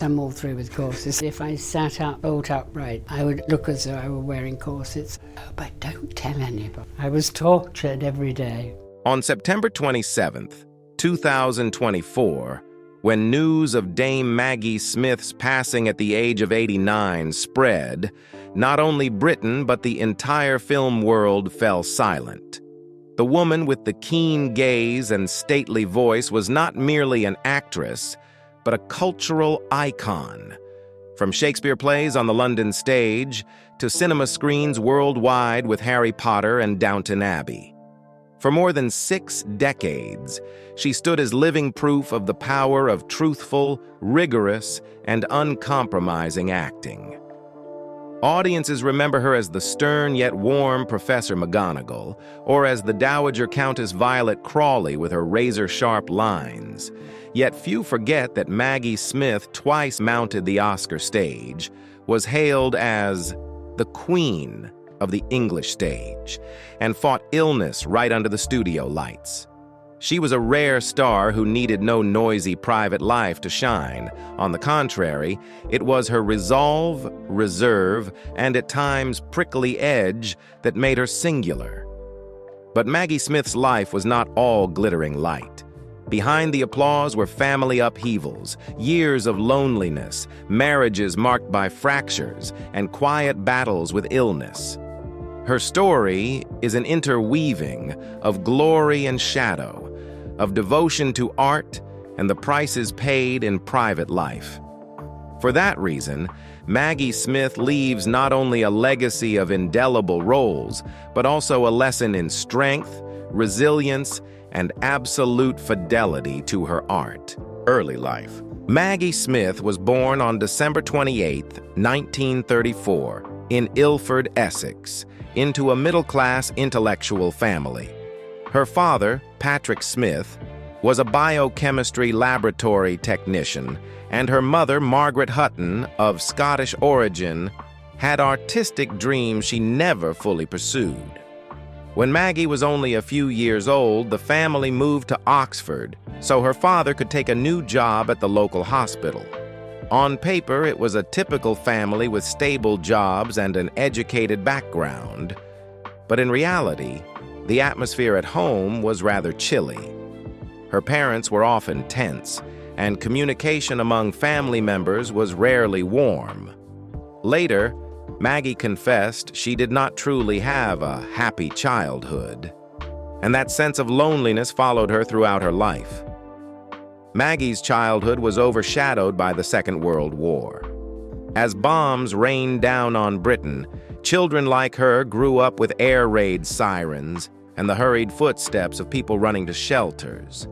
I'm all through with corsets. If I sat up, bolt upright, I would look as though I were wearing corsets. Oh, but don't tell anybody. I was tortured every day. On September 27th, 2024, when news of Dame Maggie Smith's passing at the age of 89 spread, not only Britain but the entire film world fell silent. The woman with the keen gaze and stately voice was not merely an actress, but a cultural icon. From Shakespeare plays on the London stage to cinema screens worldwide with Harry Potter and Downton Abbey. For more than 6 decades, she stood as living proof of the power of truthful, rigorous, and uncompromising acting. Audiences remember her as the stern yet warm Professor McGonagall, or as the Dowager Countess Violet Crawley with her razor-sharp lines. Yet few forget that Maggie Smith twice mounted the Oscar stage, was hailed as the Queen of the English stage, and fought illness right under the studio lights. She was a rare star who needed no noisy private life to shine. On the contrary, it was her resolve, reserve, and at times prickly edge that made her singular. But Maggie Smith's life was not all glittering light. Behind the applause were family upheavals, years of loneliness, marriages marked by fractures, and quiet battles with illness. Her story is an interweaving of glory and shadow, of devotion to art and the prices paid in private life. For that reason, Maggie Smith leaves not only a legacy of indelible roles, but also a lesson in strength, resilience, and absolute fidelity to her art. Early life. Maggie Smith was born on December 28, 1934, in Ilford, Essex, into a middle-class intellectual family. Her father, Patrick Smith, was a biochemistry laboratory technician, and her mother, Margaret Hutton, of Scottish origin, had artistic dreams she never fully pursued. When Maggie was only a few years old, the family moved to Oxford so her father could take a new job at the local hospital. On paper, it was a typical family with stable jobs and an educated background. But in reality, the atmosphere at home was rather chilly. Her parents were often tense, and communication among family members was rarely warm. Later, Maggie confessed she did not truly have a happy childhood, and that sense of loneliness followed her throughout her life. Maggie's childhood was overshadowed by the Second World War. As bombs rained down on Britain, children like her grew up with air raid sirens and the hurried footsteps of people running to shelters.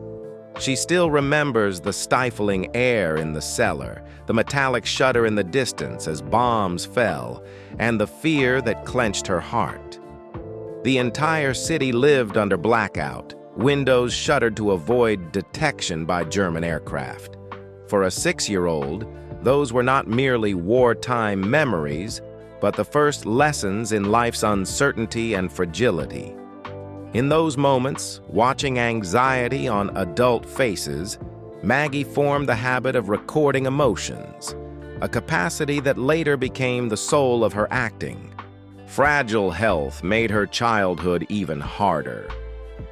She still remembers the stifling air in the cellar, the metallic shudder in the distance as bombs fell, and the fear that clenched her heart. The entire city lived under blackout, windows shuttered to avoid detection by German aircraft. For a 6-year-old, those were not merely wartime memories, but the first lessons in life's uncertainty and fragility. In those moments, watching anxiety on adult faces, Maggie formed the habit of recording emotions, a capacity that later became the soul of her acting. Fragile health made her childhood even harder.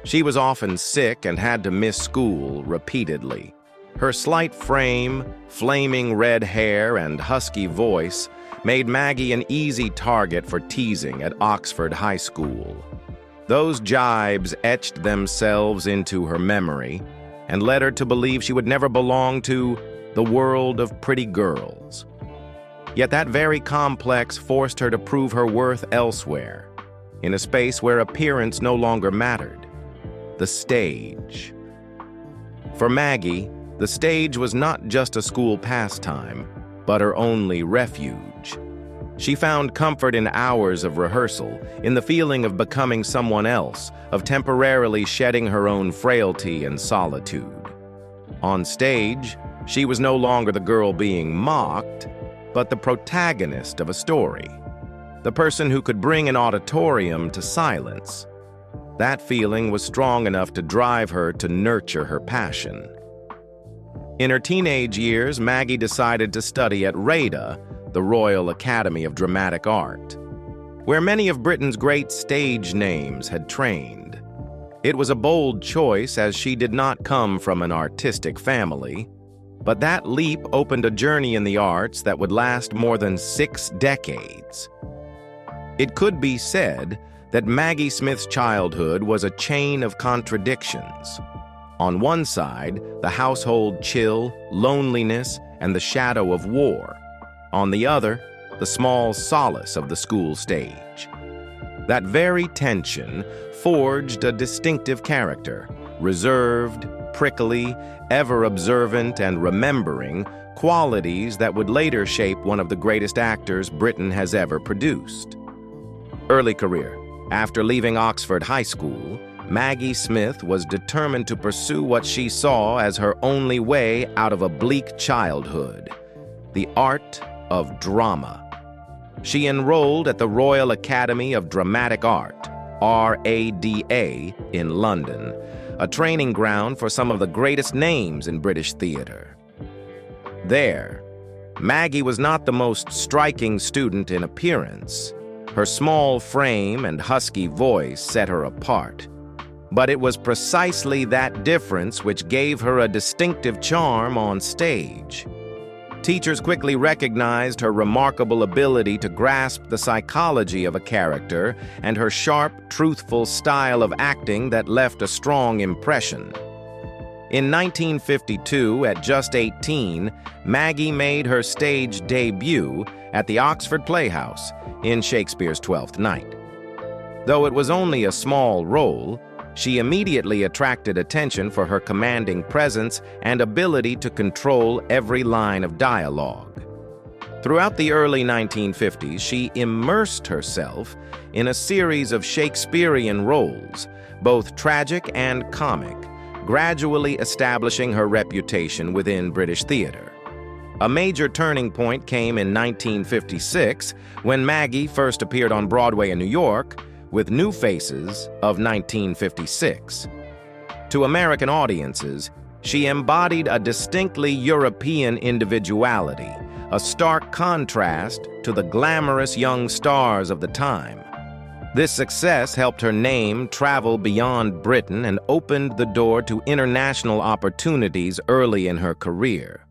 She was often sick and had to miss school repeatedly. Her slight frame, flaming red hair, and husky voice made Maggie an easy target for teasing at Oxford High School. Those jibes etched themselves into her memory and led her to believe she would never belong to the world of pretty girls. Yet that very complex forced her to prove her worth elsewhere, in a space where appearance no longer mattered: the stage. For Maggie, the stage was not just a school pastime, but her only refuge. She found comfort in hours of rehearsal, in the feeling of becoming someone else, of temporarily shedding her own frailty and solitude. On stage, she was no longer the girl being mocked, but the protagonist of a story, the person who could bring an auditorium to silence. That feeling was strong enough to drive her to nurture her passion. In her teenage years, Maggie decided to study at RADA, the Royal Academy of Dramatic Art, where many of Britain's great stage names had trained. It was a bold choice as she did not come from an artistic family, but that leap opened a journey in the arts that would last more than 6 decades. It could be said that Maggie Smith's childhood was a chain of contradictions. On one side, the household chill, loneliness, and the shadow of war. On the other, the small solace of the school stage. That very tension forged a distinctive character, reserved, prickly, ever observant, and remembering, qualities that would later shape one of the greatest actors Britain has ever produced. Early career. After leaving Oxford High School, Maggie Smith was determined to pursue what she saw as her only way out of a bleak childhood: the art of drama. She enrolled at the Royal Academy of Dramatic Art, RADA, in London, a training ground for some of the greatest names in British theatre. There, Maggie was not the most striking student in appearance. Her small frame and husky voice set her apart. But it was precisely that difference which gave her a distinctive charm on stage. Teachers quickly recognized her remarkable ability to grasp the psychology of a character and her sharp, truthful style of acting that left a strong impression. In 1952, at just 18, Maggie made her stage debut at the Oxford Playhouse in Shakespeare's Twelfth Night. Though it was only a small role, she immediately attracted attention for her commanding presence and ability to control every line of dialogue. Throughout the early 1950s, she immersed herself in a series of Shakespearean roles, both tragic and comic, gradually establishing her reputation within British theatre. A major turning point came in 1956 when Maggie first appeared on Broadway in New York with New Faces of 1956. To American audiences, she embodied a distinctly European individuality, a stark contrast to the glamorous young stars of the time. This success helped her name travel beyond Britain and opened the door to international opportunities early in her career.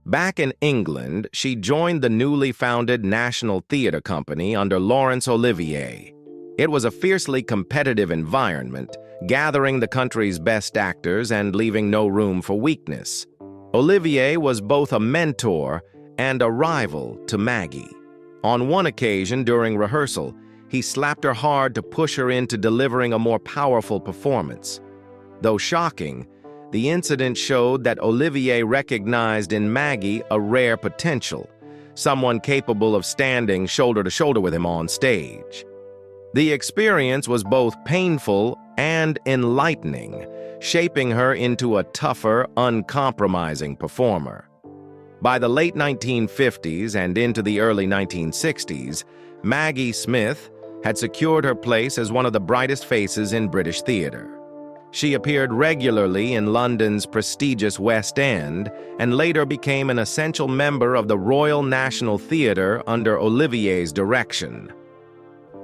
Back in England, she joined the newly founded National Theatre Company under Laurence Olivier. It was a fiercely competitive environment, gathering the country's best actors and leaving no room for weakness. Olivier was both a mentor and a rival to Maggie. On one occasion during rehearsal, he slapped her hard to push her into delivering a more powerful performance. Though shocking, the incident showed that Olivier recognized in Maggie a rare potential, someone capable of standing shoulder to shoulder with him on stage. The experience was both painful and enlightening, shaping her into a tougher, uncompromising performer. By the late 1950s and into the early 1960s, Maggie Smith had secured her place as one of the brightest faces in British theatre. She appeared regularly in London's prestigious West End and later became an essential member of the Royal National Theatre under Olivier's direction.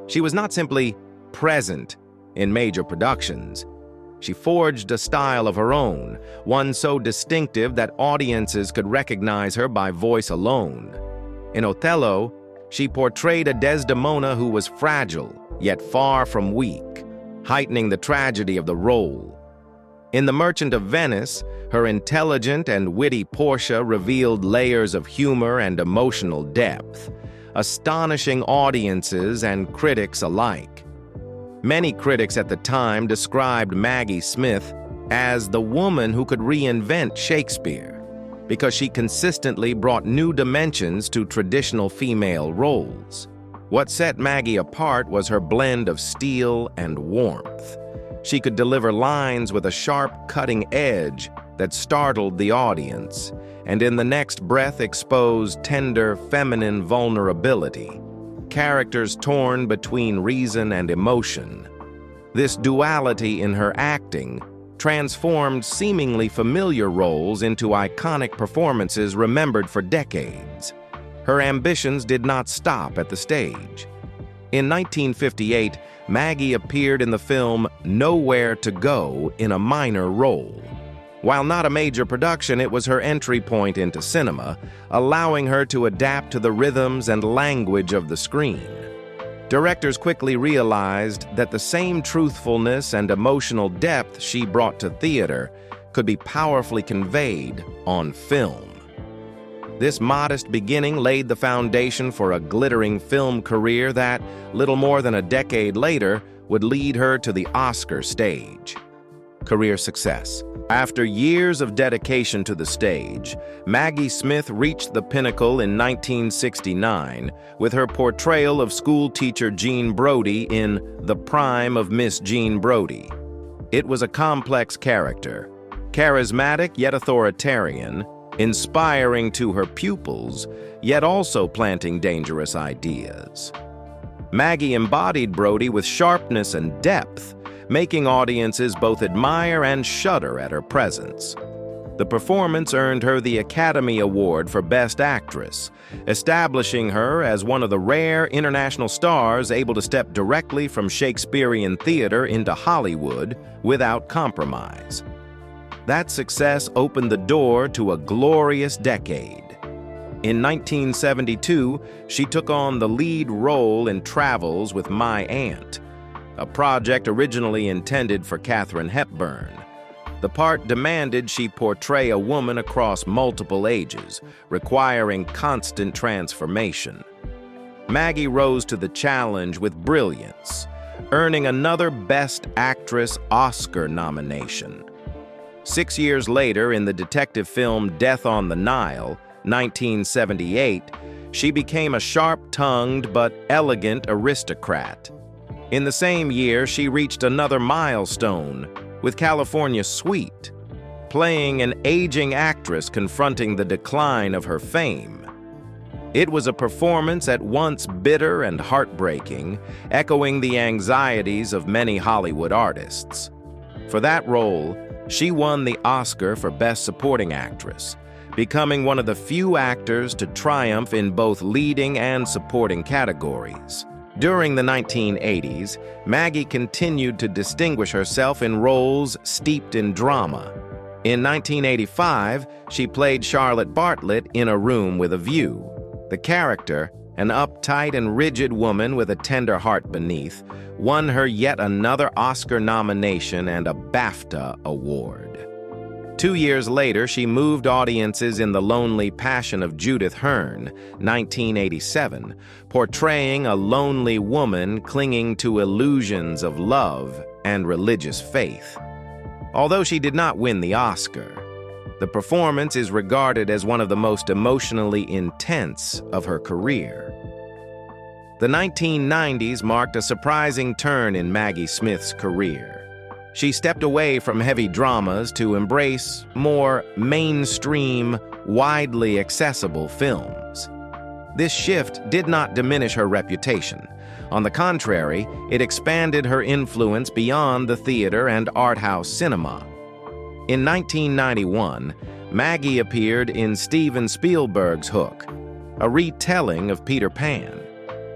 She was not simply present in major productions. She forged a style of her own, one so distinctive that audiences could recognize her by voice alone. In Othello, she portrayed a Desdemona who was fragile, yet far from weak, heightening the tragedy of the role. In The Merchant of Venice, her intelligent and witty Portia revealed layers of humor and emotional depth, astonishing audiences and critics alike. Many critics at the time described Maggie Smith as the woman who could reinvent Shakespeare, because she consistently brought new dimensions to traditional female roles. What set Maggie apart was her blend of steel and warmth. She could deliver lines with a sharp, cutting edge that startled the audience, and in the next breath exposed tender, feminine vulnerability, characters torn between reason and emotion. This duality in her acting transformed seemingly familiar roles into iconic performances remembered for decades. Her ambitions did not stop at the stage. In 1958, Maggie appeared in the film Nowhere to Go in a minor role. While not a major production, it was her entry point into cinema, allowing her to adapt to the rhythms and language of the screen. Directors quickly realized that the same truthfulness and emotional depth she brought to theater could be powerfully conveyed on film. This modest beginning laid the foundation for a glittering film career that, little more than a decade later, would lead her to the Oscar stage. Career success. After years of dedication to the stage, Maggie Smith reached the pinnacle in 1969 with her portrayal of schoolteacher Jean Brodie in The Prime of Miss Jean Brodie. It was a complex character, charismatic yet authoritarian, inspiring to her pupils, yet also planting dangerous ideas. Maggie embodied Brodie with sharpness and depth, making audiences both admire and shudder at her presence. The performance earned her the Academy Award for Best Actress, establishing her as one of the rare international stars able to step directly from Shakespearean theater into Hollywood without compromise. That success opened the door to a glorious decade. In 1972, she took on the lead role in Travels with My Aunt, a project originally intended for Katharine Hepburn. The part demanded she portray a woman across multiple ages, requiring constant transformation. Maggie rose to the challenge with brilliance, earning another Best Actress Oscar nomination. 6 years later, in the detective film Death on the Nile, 1978, she became a sharp-tongued but elegant aristocrat. In the same year, she reached another milestone with California Suite, playing an aging actress confronting the decline of her fame. It was a performance at once bitter and heartbreaking, echoing the anxieties of many Hollywood artists. For that role, she won the Oscar for Best Supporting Actress, becoming one of the few actors to triumph in both leading and supporting categories. During the 1980s, Maggie continued to distinguish herself in roles steeped in drama. In 1985, she played Charlotte Bartlett in A Room with a View. The character, an uptight and rigid woman with a tender heart beneath, won her yet another Oscar nomination and a BAFTA award. 2 years later, she moved audiences in The Lonely Passion of Judith Hearne, 1987, portraying a lonely woman clinging to illusions of love and religious faith. Although she did not win the Oscar, the performance is regarded as one of the most emotionally intense of her career. The 1990s marked a surprising turn in Maggie Smith's career. She stepped away from heavy dramas to embrace more mainstream, widely accessible films. This shift did not diminish her reputation. On the contrary, it expanded her influence beyond the theater and art house cinema. In 1991, Maggie appeared in Steven Spielberg's Hook, a retelling of Peter Pan.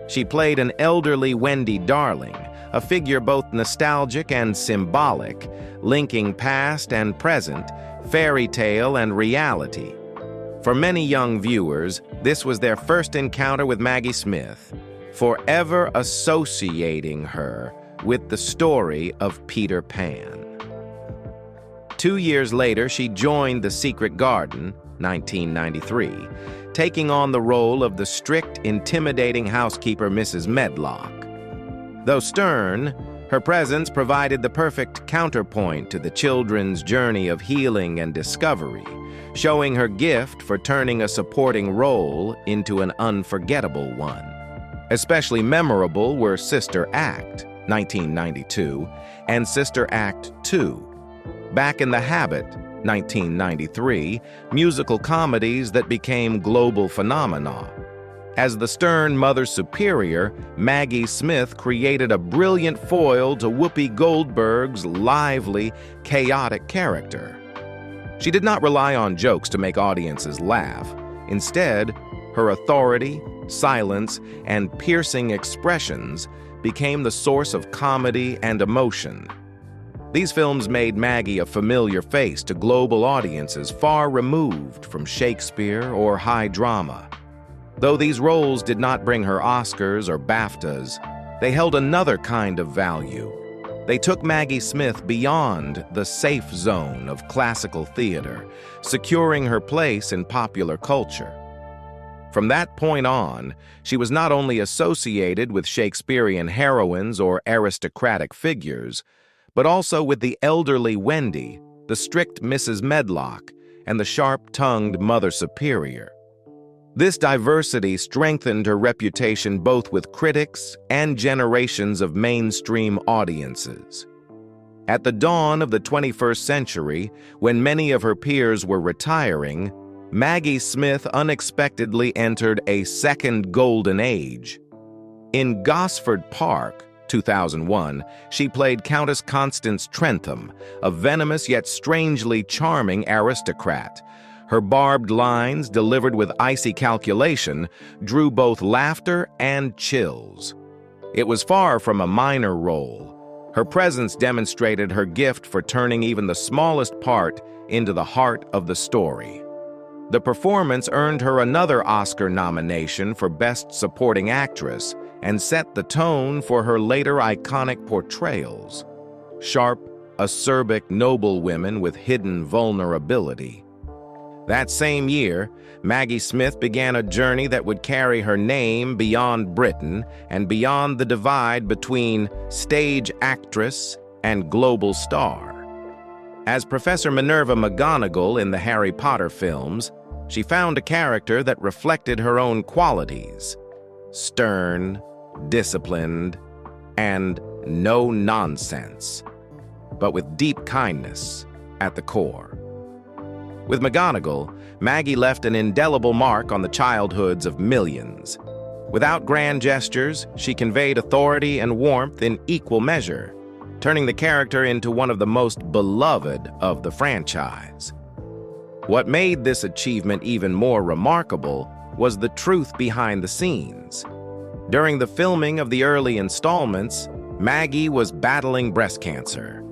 She played an elderly Wendy Darling, a figure both nostalgic and symbolic, linking past and present, fairy tale and reality. For many young viewers, this was their first encounter with Maggie Smith, forever associating her with the story of Peter Pan. 2 years later, she joined The Secret Garden, 1993, taking on the role of the strict, intimidating housekeeper Mrs. Medlock. Though stern, her presence provided the perfect counterpoint to the children's journey of healing and discovery, showing her gift for turning a supporting role into an unforgettable one. Especially memorable were Sister Act, 1992, and Sister Act 2, Back in the Habit, 1993, musical comedies that became global phenomena. As the stern Mother Superior, Maggie Smith created a brilliant foil to Whoopi Goldberg's lively, chaotic character. She did not rely on jokes to make audiences laugh. Instead, her authority, silence, and piercing expressions became the source of comedy and emotion. These films made Maggie a familiar face to global audiences far removed from Shakespeare or high drama. Though these roles did not bring her Oscars or BAFTAs, they held another kind of value. They took Maggie Smith beyond the safe zone of classical theater, securing her place in popular culture. From that point on, she was not only associated with Shakespearean heroines or aristocratic figures, but also with the elderly Wendy, the strict Mrs. Medlock, and the sharp-tongued Mother Superior. This diversity strengthened her reputation both with critics and generations of mainstream audiences. At the dawn of the 21st century, when many of her peers were retiring, Maggie Smith unexpectedly entered a second golden age. In Gosford Park, 2001, she played Countess Constance Trentham, a venomous yet strangely charming aristocrat. Her barbed lines, delivered with icy calculation, drew both laughter and chills. It was far from a minor role. Her presence demonstrated her gift for turning even the smallest part into the heart of the story. The performance earned her another Oscar nomination for Best Supporting Actress and set the tone for her later iconic portrayals. Sharp, acerbic noblewomen with hidden vulnerability. That same year, Maggie Smith began a journey that would carry her name beyond Britain and beyond the divide between stage actress and global star. As Professor Minerva McGonagall in the Harry Potter films, she found a character that reflected her own qualities: stern, disciplined, and no nonsense, but with deep kindness at the core. With McGonagall, Maggie left an indelible mark on the childhoods of millions. Without grand gestures, she conveyed authority and warmth in equal measure, turning the character into one of the most beloved of the franchise. What made this achievement even more remarkable was the truth behind the scenes. During the filming of the early installments, Maggie was battling breast cancer.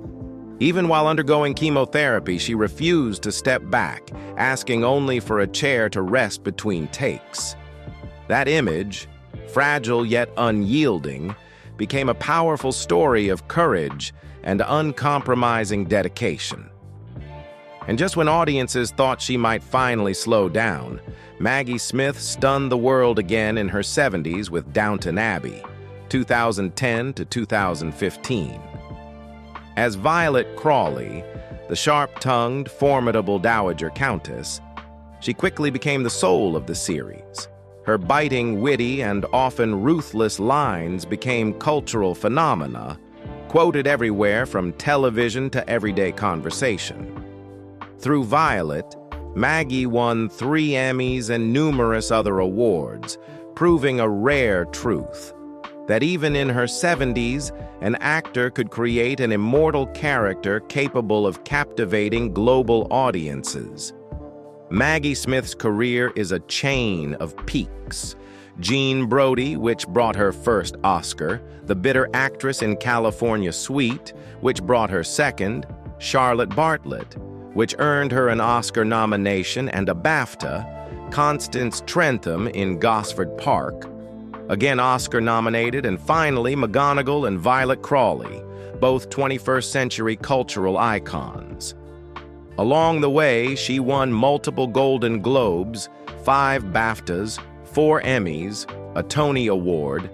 Even while undergoing chemotherapy, she refused to step back, asking only for a chair to rest between takes. That image, fragile yet unyielding, became a powerful story of courage and uncompromising dedication. And just when audiences thought she might finally slow down, Maggie Smith stunned the world again in her 70s with Downton Abbey, 2010 to 2015. As Violet Crawley, the sharp-tongued, formidable Dowager Countess, she quickly became the soul of the series. Her biting, witty, and often ruthless lines became cultural phenomena, quoted everywhere from television to everyday conversation. Through Violet, Maggie won 3 Emmys and numerous other awards, proving a rare truth: that even in her 70s, an actor could create an immortal character capable of captivating global audiences. Maggie Smith's career is a chain of peaks. Jean Brodie, which brought her first Oscar, The Bitter Actress in California Suite, which brought her second, Charlotte Bartlett, which earned her an Oscar nomination and a BAFTA, Constance Trentham in Gosford Park, again Oscar-nominated, and finally McGonagall and Violet Crawley, both 21st century cultural icons. Along the way, she won multiple Golden Globes, 5 BAFTAs, 4 Emmys, a Tony Award,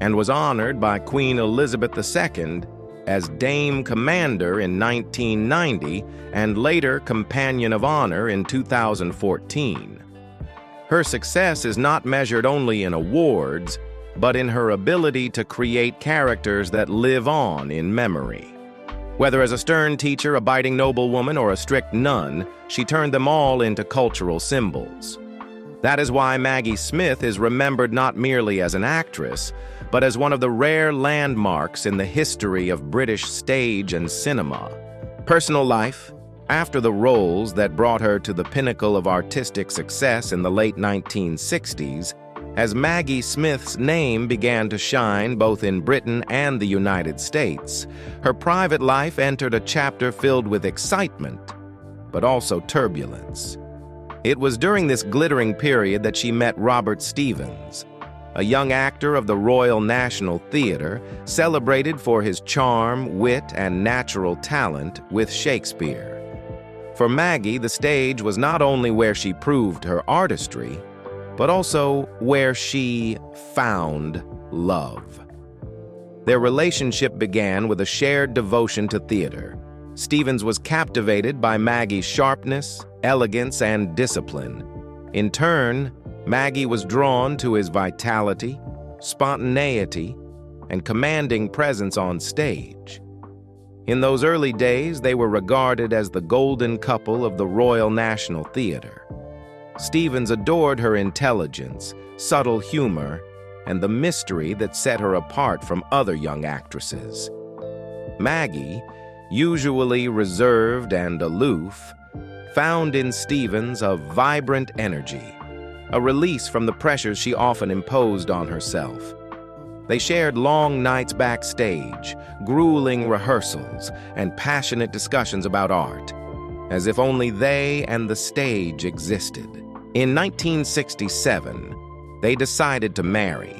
and was honored by Queen Elizabeth II as Dame Commander in 1990 and later Companion of Honor in 2014. Her success is not measured only in awards, but in her ability to create characters that live on in memory. Whether as a stern teacher, a biting noblewoman, or a strict nun, she turned them all into cultural symbols. That is why Maggie Smith is remembered not merely as an actress, but as one of the rare landmarks in the history of British stage and cinema. Personal life. After the roles that brought her to the pinnacle of artistic success in the late 1960s, as Maggie Smith's name began to shine both in Britain and the United States, her private life entered a chapter filled with excitement, but also turbulence. It was during this glittering period that she met Robert Stephens, a young actor of the Royal National Theatre, celebrated for his charm, wit, and natural talent with Shakespeare. For Maggie, the stage was not only where she proved her artistry, but also where she found love. Their relationship began with a shared devotion to theater. Stephens was captivated by Maggie's sharpness, elegance, and discipline. In turn, Maggie was drawn to his vitality, spontaneity, and commanding presence on stage. In those early days, they were regarded as the golden couple of the Royal National Theatre. Stephens adored her intelligence, subtle humor, and the mystery that set her apart from other young actresses. Maggie, usually reserved and aloof, found in Stephens a vibrant energy, a release from the pressures she often imposed on herself. They shared long nights backstage, grueling rehearsals, and passionate discussions about art, as if only they and the stage existed. In 1967, they decided to marry.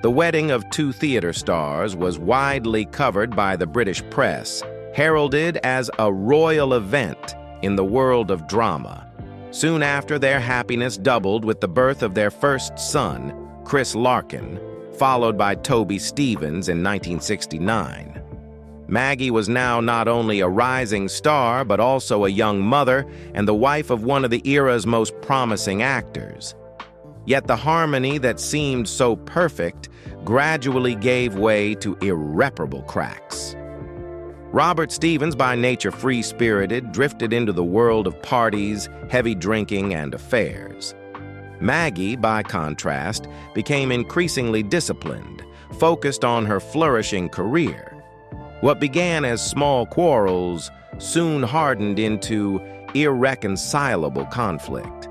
The wedding of two theater stars was widely covered by the British press, heralded as a royal event in the world of drama. Soon after, their happiness doubled with the birth of their first son, Chris Larkin, followed by Toby Stephens in 1969. Maggie was now not only a rising star, but also a young mother and the wife of one of the era's most promising actors. Yet the harmony that seemed so perfect gradually gave way to irreparable cracks. Robert Stephens, by nature free-spirited, drifted into the world of parties, heavy drinking, and affairs. Maggie, by contrast, became increasingly disciplined, focused on her flourishing career. What began as small quarrels soon hardened into irreconcilable conflict.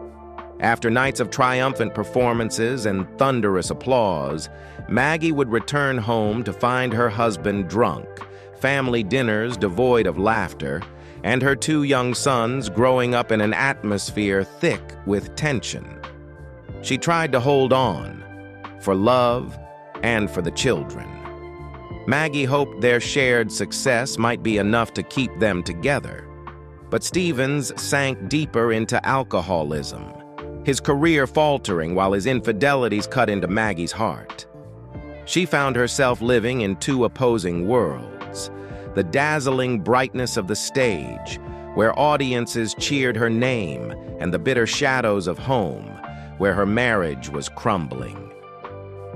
After nights of triumphant performances and thunderous applause, Maggie would return home to find her husband drunk, family dinners devoid of laughter, and her two young sons growing up in an atmosphere thick with tension. She tried to hold on, for love and for the children. Maggie hoped their shared success might be enough to keep them together. But Stephens sank deeper into alcoholism, his career faltering while his infidelities cut into Maggie's heart. She found herself living in two opposing worlds: the dazzling brightness of the stage, where audiences cheered her name, and the bitter shadows of home, where her marriage was crumbling.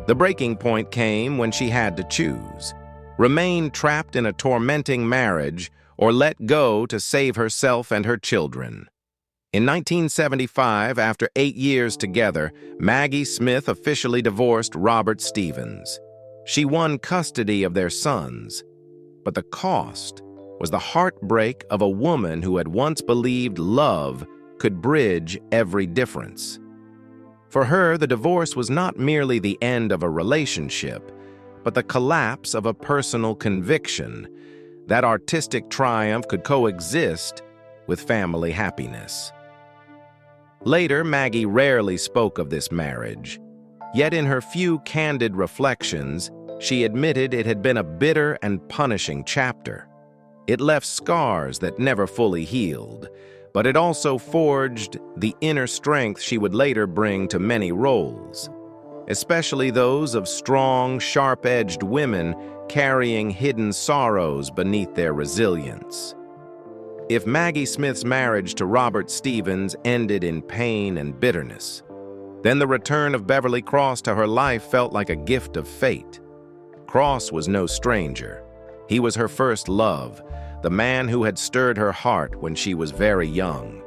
The breaking point came when she had to choose: remain trapped in a tormenting marriage or let go to save herself and her children. In 1975, after 8 years together, Maggie Smith officially divorced Robert Stephens. She won custody of their sons, but the cost was the heartbreak of a woman who had once believed love could bridge every difference. For her, the divorce was not merely the end of a relationship, but the collapse of a personal conviction that artistic triumph could coexist with family happiness. Later, Maggie rarely spoke of this marriage, yet in her few candid reflections, she admitted it had been a bitter and punishing chapter. It left scars that never fully healed, but it also forged the inner strength she would later bring to many roles, especially those of strong, sharp-edged women carrying hidden sorrows beneath their resilience. If Maggie Smith's marriage to Robert Stephens ended in pain and bitterness, then the return of Beverly Cross to her life felt like a gift of fate. Cross was no stranger. He was her first love, the man who had stirred her heart when she was very young.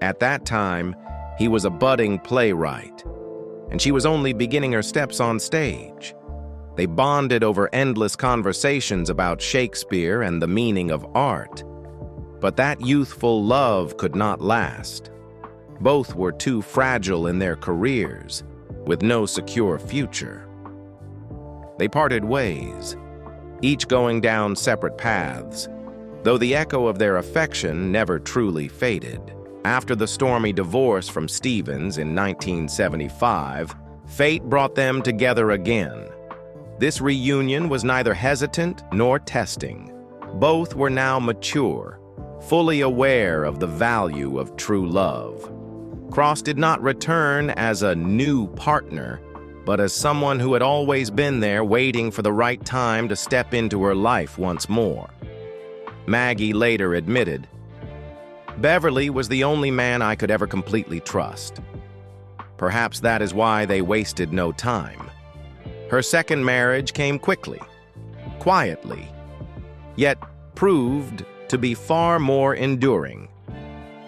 At that time, He was a budding playwright, and she was only beginning her steps on stage. They bonded over endless conversations about Shakespeare and the meaning of art. But that youthful love could not last. Both were too fragile in their careers, with no secure future. They parted ways, each going down separate paths, though the echo of their affection never truly faded. After the stormy divorce from Stevens in 1975, fate brought them together again. This reunion was neither hesitant nor testing. Both were now mature, fully aware of the value of true love. Cross did not return as a new partner, but as someone who had always been there waiting for the right time to step into her life once more. Maggie later admitted, "Beverly was the only man I could ever completely trust." Perhaps that is why they wasted no time. Her second marriage came quickly, quietly, yet proved to be far more enduring.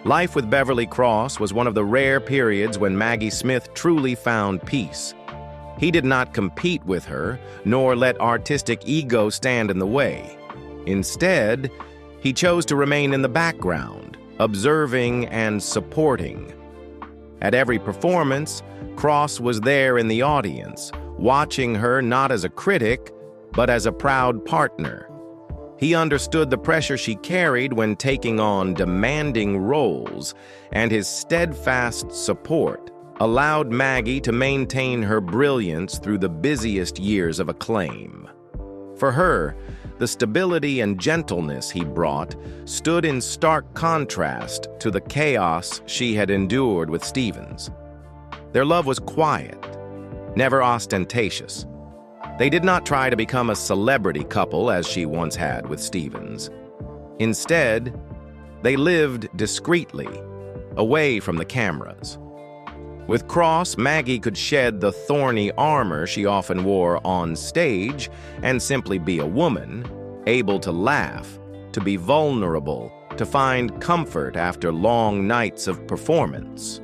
Life with Beverly Cross was one of the rare periods when Maggie Smith truly found peace. He did not compete with her, nor let artistic ego stand in the way. Instead, he chose to remain in the background, observing and supporting. At every performance, Cross was there in the audience, watching her not as a critic, but as a proud partner. He understood the pressure she carried when taking on demanding roles, and his steadfast support allowed Maggie to maintain her brilliance through the busiest years of acclaim. For her, the stability and gentleness he brought stood in stark contrast to the chaos she had endured with Stevens. Their love was quiet, never ostentatious. They did not try to become a celebrity couple as she once had with Stevens. Instead, they lived discreetly, away from the cameras. With Cross, Maggie could shed the thorny armor she often wore on stage and simply be a woman, able to laugh, to be vulnerable, to find comfort after long nights of performance.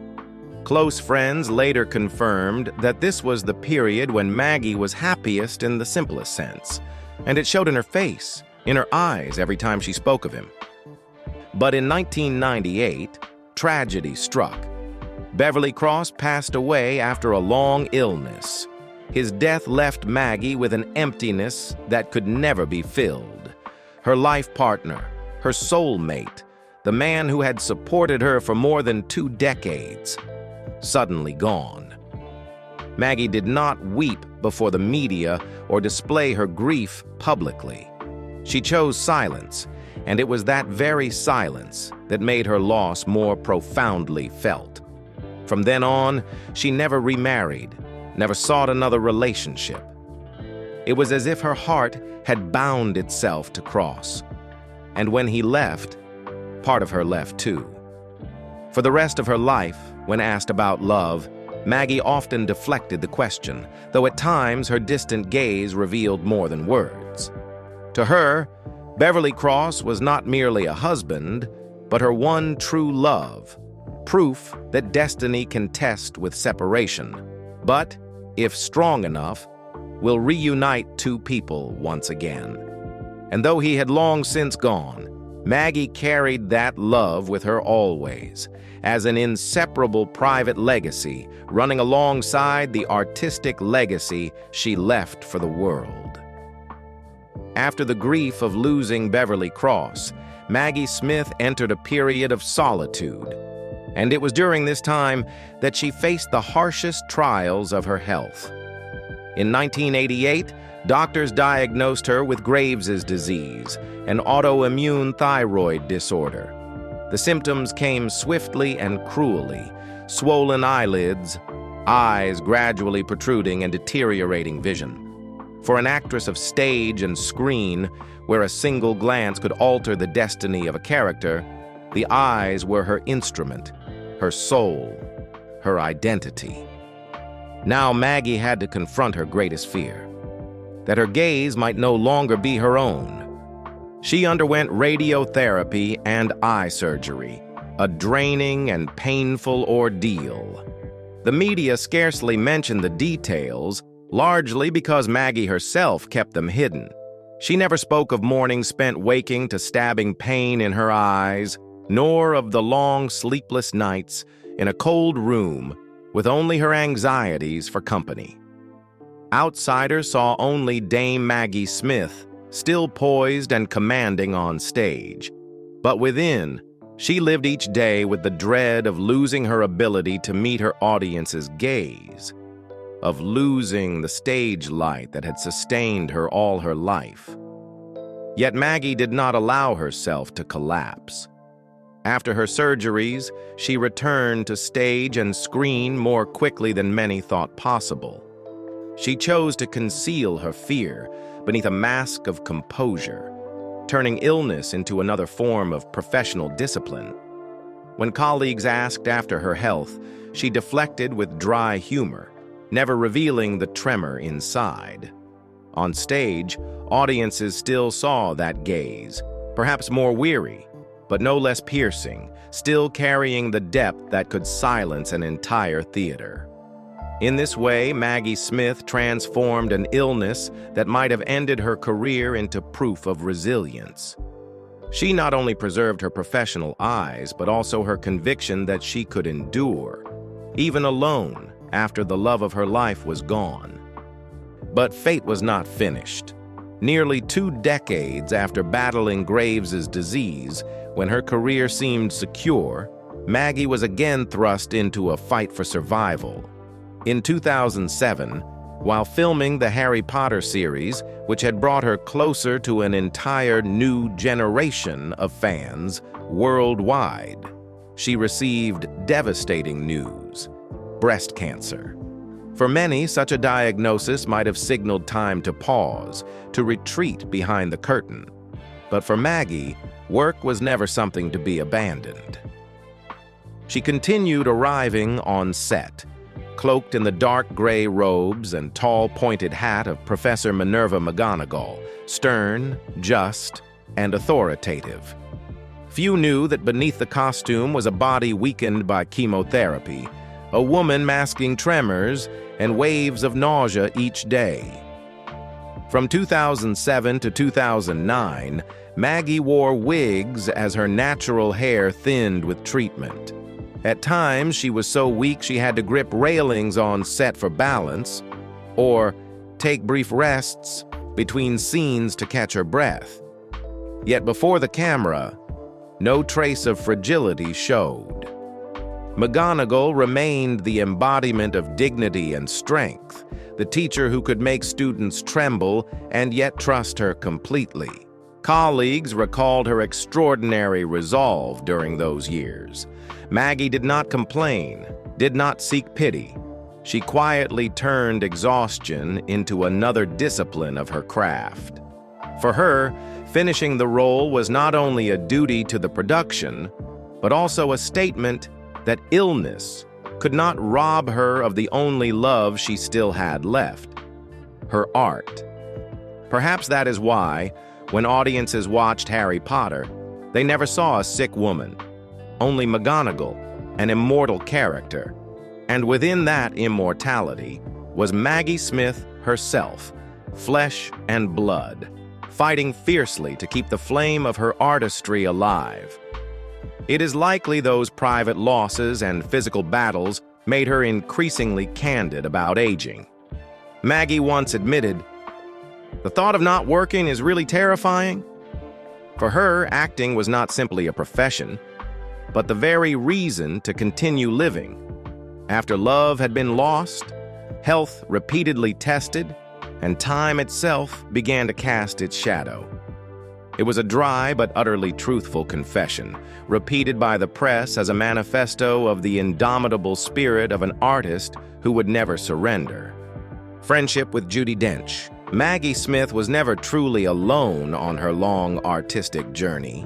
Close friends later confirmed that this was the period when Maggie was happiest in the simplest sense, and it showed in her face, in her eyes every time she spoke of him. But in 1998, tragedy struck. Beverly Cross passed away after a long illness. His death left Maggie with an emptiness that could never be filled. Her life partner, her soulmate, the man who had supported her for more than 2 decades, suddenly gone. Maggie did not weep before the media or display her grief publicly. She chose silence, and it was that very silence that made her loss more profoundly felt. From then on, she never remarried, never sought another relationship. It was as if her heart had bound itself to Cross. And when he left, part of her left too. For the rest of her life, when asked about love, Maggie often deflected the question, though at times her distant gaze revealed more than words. To her, Beverly Cross was not merely a husband, but her one true love, proof that destiny can test with separation, but, if strong enough, will reunite two people once again. And though he had long since gone, Maggie carried that love with her always, as an inseparable private legacy, running alongside the artistic legacy she left for the world. After the grief of losing Beverly Cross, Maggie Smith entered a period of solitude, and it was during this time that she faced the harshest trials of her health. In 1988, doctors diagnosed her with Graves's disease, an autoimmune thyroid disorder. The symptoms came swiftly and cruelly: swollen eyelids, eyes gradually protruding, and deteriorating vision. For an actress of stage and screen, where a single glance could alter the destiny of a character, the eyes were her instrument, her soul, her identity. Now Maggie had to confront her greatest fear: that her gaze might no longer be her own. She underwent radiotherapy and eye surgery, a draining and painful ordeal. The media scarcely mentioned the details, largely because Maggie herself kept them hidden. She never spoke of mornings spent waking to stabbing pain in her eyes, nor of the long, sleepless nights in a cold room with only her anxieties for company. Outsiders saw only Dame Maggie Smith, still poised and commanding on stage. But within, she lived each day with the dread of losing her ability to meet her audience's gaze, of losing the stage light that had sustained her all her life. Yet Maggie did not allow herself to collapse. After her surgeries, she returned to stage and screen more quickly than many thought possible. She chose to conceal her fear beneath a mask of composure, turning illness into another form of professional discipline. When colleagues asked after her health, she deflected with dry humor, never revealing the tremor inside. On stage, audiences still saw that gaze, perhaps more weary, but no less piercing, still carrying the depth that could silence an entire theater. In this way, Maggie Smith transformed an illness that might have ended her career into proof of resilience. She not only preserved her professional eyes, but also her conviction that she could endure, even alone, after the love of her life was gone. But fate was not finished. Nearly 2 decades after battling Graves's disease, when her career seemed secure, Maggie was again thrust into a fight for survival. In 2007, while filming the Harry Potter series, which had brought her closer to an entire new generation of fans worldwide, she received devastating news: breast cancer. For many, such a diagnosis might have signaled time to pause, to retreat behind the curtain. But for Maggie, work was never something to be abandoned. She continued arriving on set, cloaked in the dark gray robes and tall pointed hat of Professor Minerva McGonagall, stern, just, and authoritative. Few knew that beneath the costume was a body weakened by chemotherapy, a woman masking tremors and waves of nausea each day. From 2007 to 2009, Maggie wore wigs as her natural hair thinned with treatment. At times, she was so weak she had to grip railings on set for balance, or take brief rests between scenes to catch her breath. Yet before the camera, no trace of fragility showed. McGonagall remained the embodiment of dignity and strength, the teacher who could make students tremble and yet trust her completely. Colleagues recalled her extraordinary resolve during those years. Maggie did not complain, did not seek pity. She quietly turned exhaustion into another discipline of her craft. For her, finishing the role was not only a duty to the production, but also a statement that illness could not rob her of the only love she still had left: her art. Perhaps that is why, when audiences watched Harry Potter, they never saw a sick woman, only McGonagall, an immortal character. And within that immortality was Maggie Smith herself, flesh and blood, fighting fiercely to keep the flame of her artistry alive. It is likely those private losses and physical battles made her increasingly candid about aging. Maggie once admitted, "The thought of not working is really terrifying." For her, acting was not simply a profession, but the very reason to continue living. After love had been lost, health repeatedly tested, and time itself began to cast its shadow. It was a dry but utterly truthful confession, repeated by the press as a manifesto of the indomitable spirit of an artist who would never surrender. Friendship with Judy Dench. Maggie Smith was never truly alone on her long artistic journey.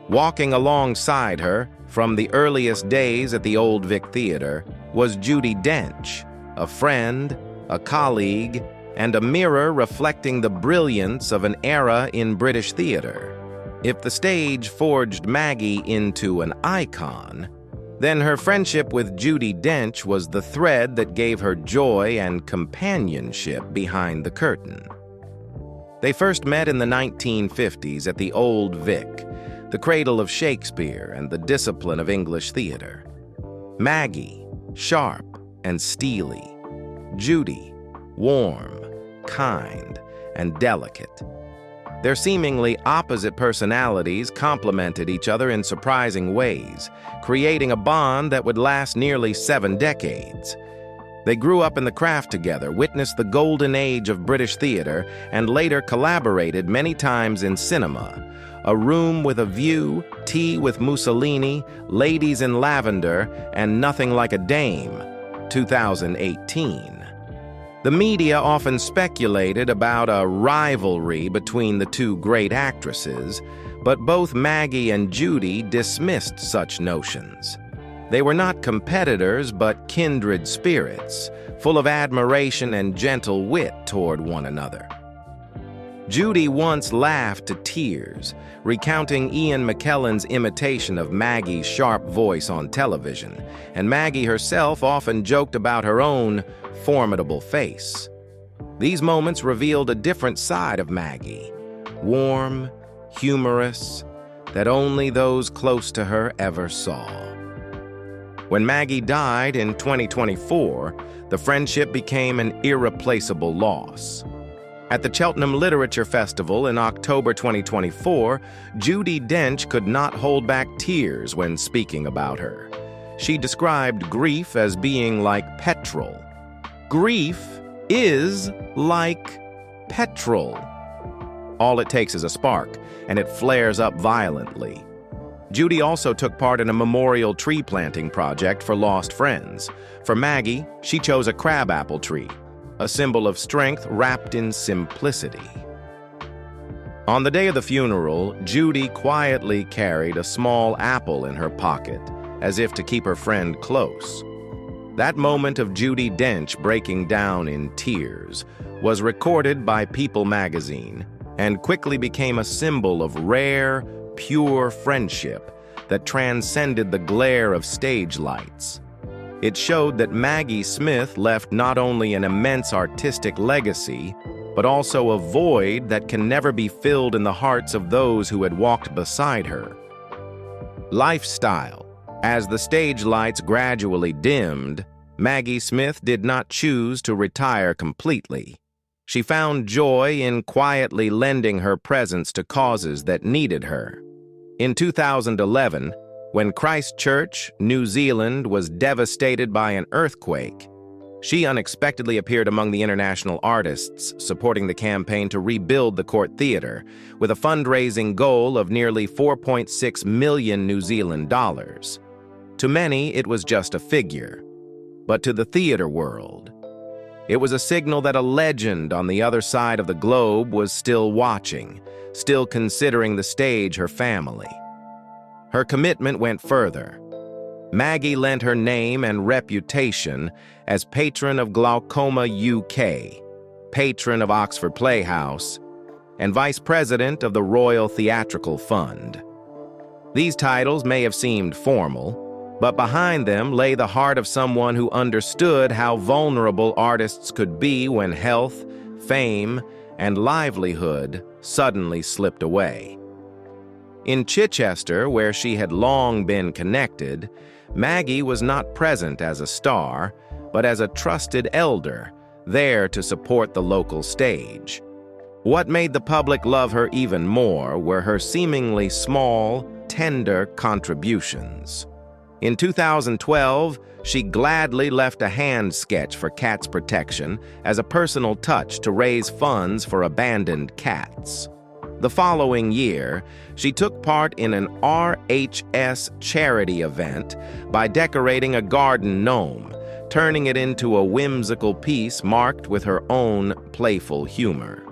Walking alongside her, from the earliest days at the Old Vic Theatre, was Judy Dench, a friend, a colleague, and a mirror reflecting the brilliance of an era in British theatre. If the stage forged Maggie into an icon, then her friendship with Judy Dench was the thread that gave her joy and companionship behind the curtain. They first met in the 1950s at the Old Vic, the cradle of Shakespeare and the discipline of English theater. Maggie, sharp and steely. Judy, warm, kind, and delicate. Their seemingly opposite personalities complemented each other in surprising ways, creating a bond that would last nearly 7 decades. They grew up in the craft together, witnessed the golden age of British theater, and later collaborated many times in cinema. A Room with a View, Tea with Mussolini, Ladies in Lavender, and Nothing Like a Dame, 2018. The media often speculated about a rivalry between the two great actresses, but both Maggie and Judy dismissed such notions. They were not competitors, but kindred spirits, full of admiration and gentle wit toward one another. Judy once laughed to tears, recounting Ian McKellen's imitation of Maggie's sharp voice on television, and Maggie herself often joked about her own formidable face. These moments revealed a different side of Maggie, warm, humorous, that only those close to her ever saw. When Maggie died in 2024, the friendship became an irreplaceable loss. At the Cheltenham Literature Festival in October 2024, Judy Dench could not hold back tears when speaking about her. She described grief as being like petrol. Grief is like petrol. All it takes is a spark, and it flares up violently. Judy also took part in a memorial tree planting project for lost friends. For Maggie, she chose a crabapple tree, a symbol of strength wrapped in simplicity. On the day of the funeral, Judy quietly carried a small apple in her pocket, as if to keep her friend close. That moment of Judy Dench breaking down in tears was recorded by People magazine and quickly became a symbol of rare, pure friendship that transcended the glare of stage lights. It showed that Maggie Smith left not only an immense artistic legacy, but also a void that can never be filled in the hearts of those who had walked beside her. Lifestyle. As the stage lights gradually dimmed, Maggie Smith did not choose to retire completely. She found joy in quietly lending her presence to causes that needed her. In 2011, when Christchurch, New Zealand, was devastated by an earthquake, she unexpectedly appeared among the international artists supporting the campaign to rebuild the Court Theatre, with a fundraising goal of nearly 4.6 million New Zealand dollars. To many, it was just a figure, but to the theater world, it was a signal that a legend on the other side of the globe was still watching, still considering the stage her family. Her commitment went further. Maggie lent her name and reputation as patron of Glaucoma UK, patron of Oxford Playhouse, and vice president of the Royal Theatrical Fund. These titles may have seemed formal, but behind them lay the heart of someone who understood how vulnerable artists could be when health, fame, and livelihood suddenly slipped away. In Chichester, where she had long been connected, Maggie was not present as a star, but as a trusted elder, there to support the local stage. What made the public love her even more were her seemingly small, tender contributions. In 2012, she gladly left a hand sketch for cats' protection as a personal touch to raise funds for abandoned cats. The following year, she took part in an RHS charity event by decorating a garden gnome, turning it into a whimsical piece marked with her own playful humor.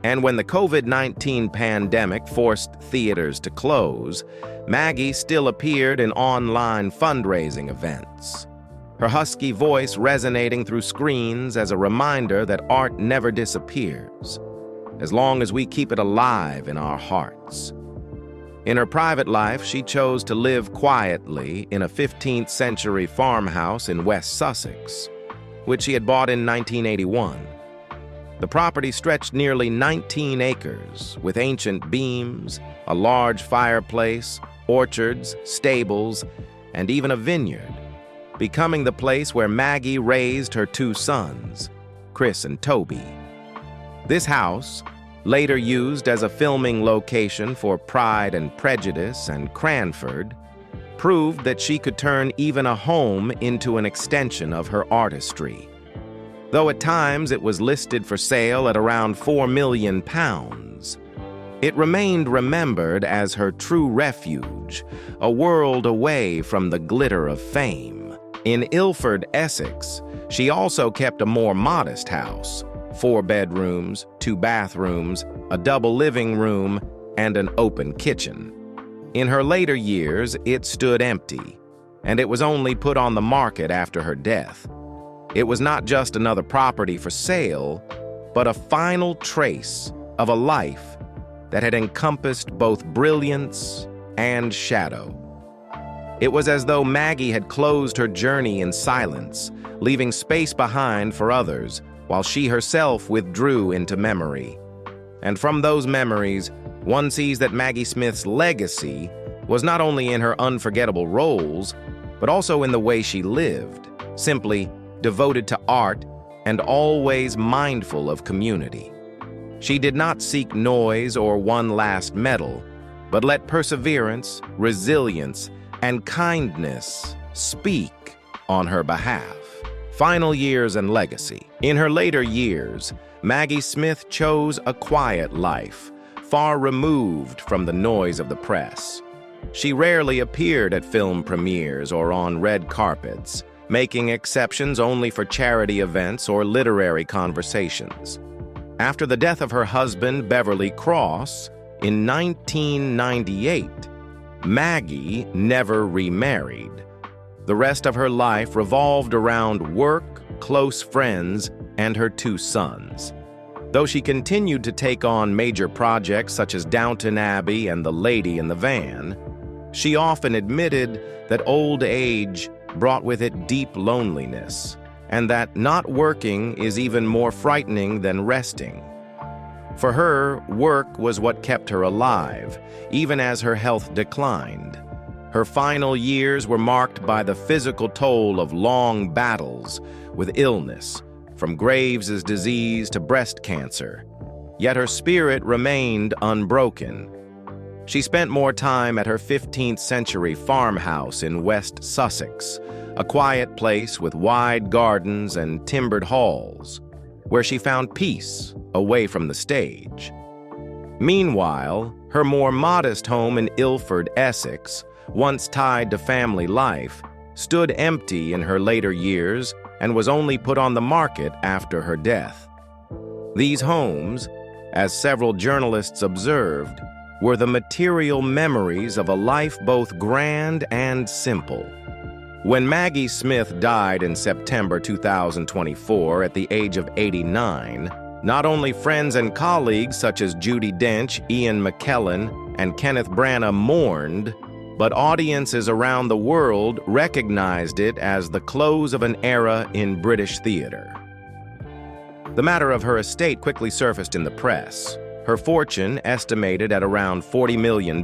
And when the COVID-19 pandemic forced theaters to close, Maggie still appeared in online fundraising events, her husky voice resonating through screens as a reminder that art never disappears, as long as we keep it alive in our hearts. In her private life, she chose to live quietly in a 15th century farmhouse in West Sussex, which she had bought in 1981. The property stretched nearly 19 acres, with ancient beams, a large fireplace, orchards, stables, and even a vineyard, becoming the place where Maggie raised her two sons, Chris and Toby. This house, later used as a filming location for Pride and Prejudice and Cranford, proved that she could turn even a home into an extension of her artistry. Though at times it was listed for sale at around £4 million, it remained remembered as her true refuge, a world away from the glitter of fame. In Ilford, Essex, she also kept a more modest house, 4 bedrooms, 2 bathrooms, a double living room, and an open kitchen. In her later years, it stood empty, and it was only put on the market after her death. It was not just another property for sale, but a final trace of a life that had encompassed both brilliance and shadow. It was as though Maggie had closed her journey in silence, leaving space behind for others, while she herself withdrew into memory. And from those memories, one sees that Maggie Smith's legacy was not only in her unforgettable roles, but also in the way she lived, simply devoted to art and always mindful of community. She did not seek noise or one last medal, but let perseverance, resilience, and kindness speak on her behalf. Final years and legacy. In her later years, Maggie Smith chose a quiet life, far removed from the noise of the press. She rarely appeared at film premieres or on red carpets, making exceptions only for charity events or literary conversations. After the death of her husband, Beverly Cross, in 1998, Maggie never remarried. The rest of her life revolved around work, close friends, and her 2 sons. Though she continued to take on major projects such as Downton Abbey and The Lady in the Van, she often admitted that old age brought with it deep loneliness, and that not working is even more frightening than resting. For her, work was what kept her alive, even as her health declined. Her final years were marked by the physical toll of long battles with illness, from Graves' disease to breast cancer. Yet her spirit remained unbroken. She spent more time at her 15th century farmhouse in West Sussex, a quiet place with wide gardens and timbered halls, where she found peace away from the stage. Meanwhile, her more modest home in Ilford, Essex, once tied to family life, stood empty in her later years and was only put on the market after her death. These homes, as several journalists observed, were the material memories of a life both grand and simple. When Maggie Smith died in September 2024 at the age of 89, not only friends and colleagues such as Judy Dench, Ian McKellen, and Kenneth Branagh mourned, but audiences around the world recognized it as the close of an era in British theater. The matter of her estate quickly surfaced in the press. Her fortune, estimated at around $40 million,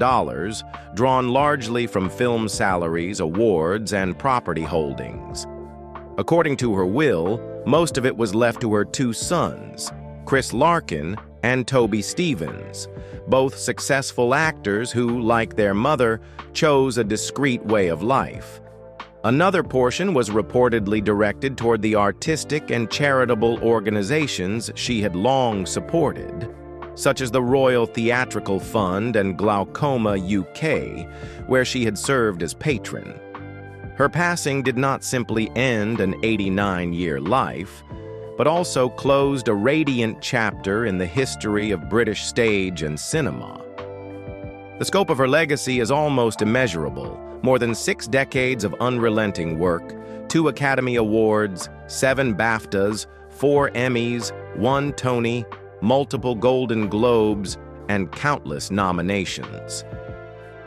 drawn largely from film salaries, awards, and property holdings. According to her will, most of it was left to her 2 sons, Chris Larkin and Toby Stevens, both successful actors who, like their mother, chose a discreet way of life. Another portion was reportedly directed toward the artistic and charitable organizations she had long supported, such as the Royal Theatrical Fund and Glaucoma UK, where she had served as patron. Her passing did not simply end an 89-year life, but also closed a radiant chapter in the history of British stage and cinema. The scope of her legacy is almost immeasurable. More than 6 decades of unrelenting work, 2 Academy Awards, 7 BAFTAs, 4 Emmys, 1 Tony, multiple Golden Globes, and countless nominations.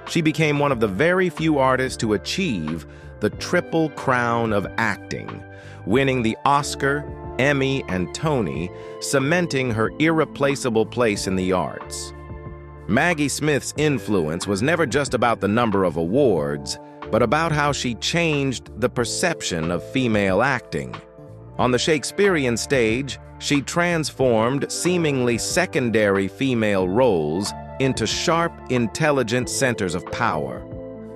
She became one of the very few artists to achieve the triple crown of acting, winning the Oscar, Emmy, and Tony, cementing her irreplaceable place in the arts. Maggie Smith's influence was never just about the number of awards, but about how she changed the perception of female acting. On the Shakespearean stage, she transformed seemingly secondary female roles into sharp, intelligent centers of power.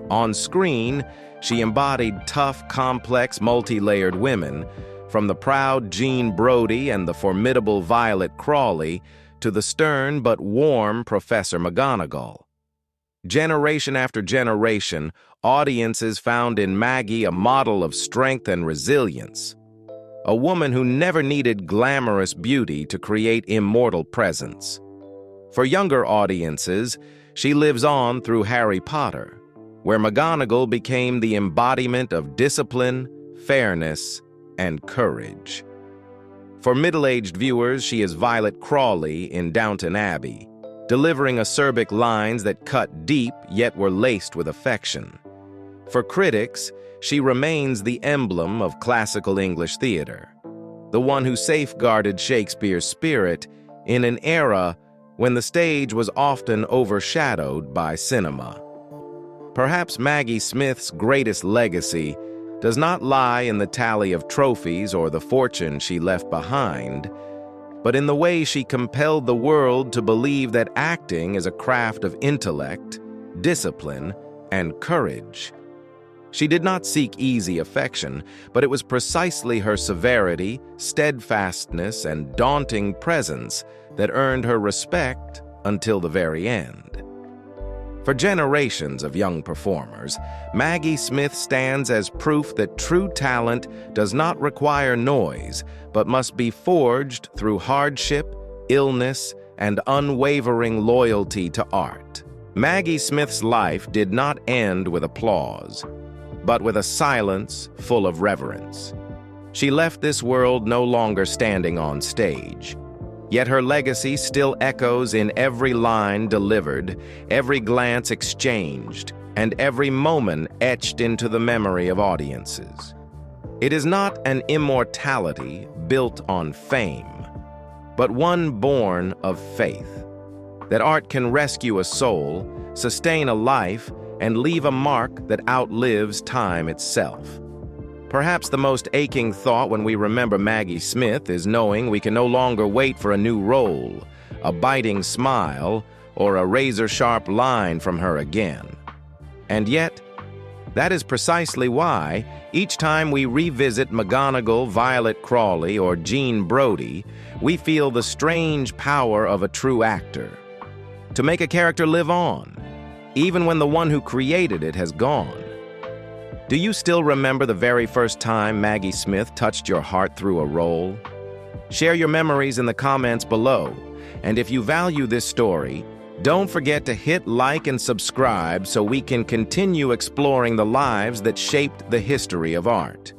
On screen, she embodied tough, complex, multi-layered women, from the proud Jean Brodie and the formidable Violet Crawley to the stern but warm Professor McGonagall. Generation after generation, audiences found in Maggie a model of strength and resilience, a woman who never needed glamorous beauty to create immortal presence. For younger audiences, she lives on through Harry Potter, where McGonagall became the embodiment of discipline, fairness, and courage. For middle-aged viewers, she is Violet Crawley in Downton Abbey, delivering acerbic lines that cut deep yet were laced with affection. For critics, she remains the emblem of classical English theater, the one who safeguarded Shakespeare's spirit in an era when the stage was often overshadowed by cinema. Perhaps Maggie Smith's greatest legacy does not lie in the tally of trophies or the fortune she left behind, but in the way she compelled the world to believe that acting is a craft of intellect, discipline, and courage. She did not seek easy affection, but it was precisely her severity, steadfastness, and daunting presence that earned her respect until the very end. For generations of young performers, Maggie Smith stands as proof that true talent does not require noise, but must be forged through hardship, illness, and unwavering loyalty to art. Maggie Smith's life did not end with applause, but with a silence full of reverence. She left this world no longer standing on stage. Yet her legacy still echoes in every line delivered, every glance exchanged, and every moment etched into the memory of audiences. It is not an immortality built on fame, but one born of faith, that art can rescue a soul, sustain a life, and leave a mark that outlives time itself. Perhaps the most aching thought when we remember Maggie Smith is knowing we can no longer wait for a new role, a biting smile, or a razor-sharp line from her again. And yet, that is precisely why, each time we revisit McGonagall, Violet Crawley, or Jean Brodie, we feel the strange power of a true actor. To make a character live on, even when the one who created it has gone. Do you still remember the very first time Maggie Smith touched your heart through a role? Share your memories in the comments below, and if you value this story, don't forget to hit like and subscribe so we can continue exploring the lives that shaped the history of art.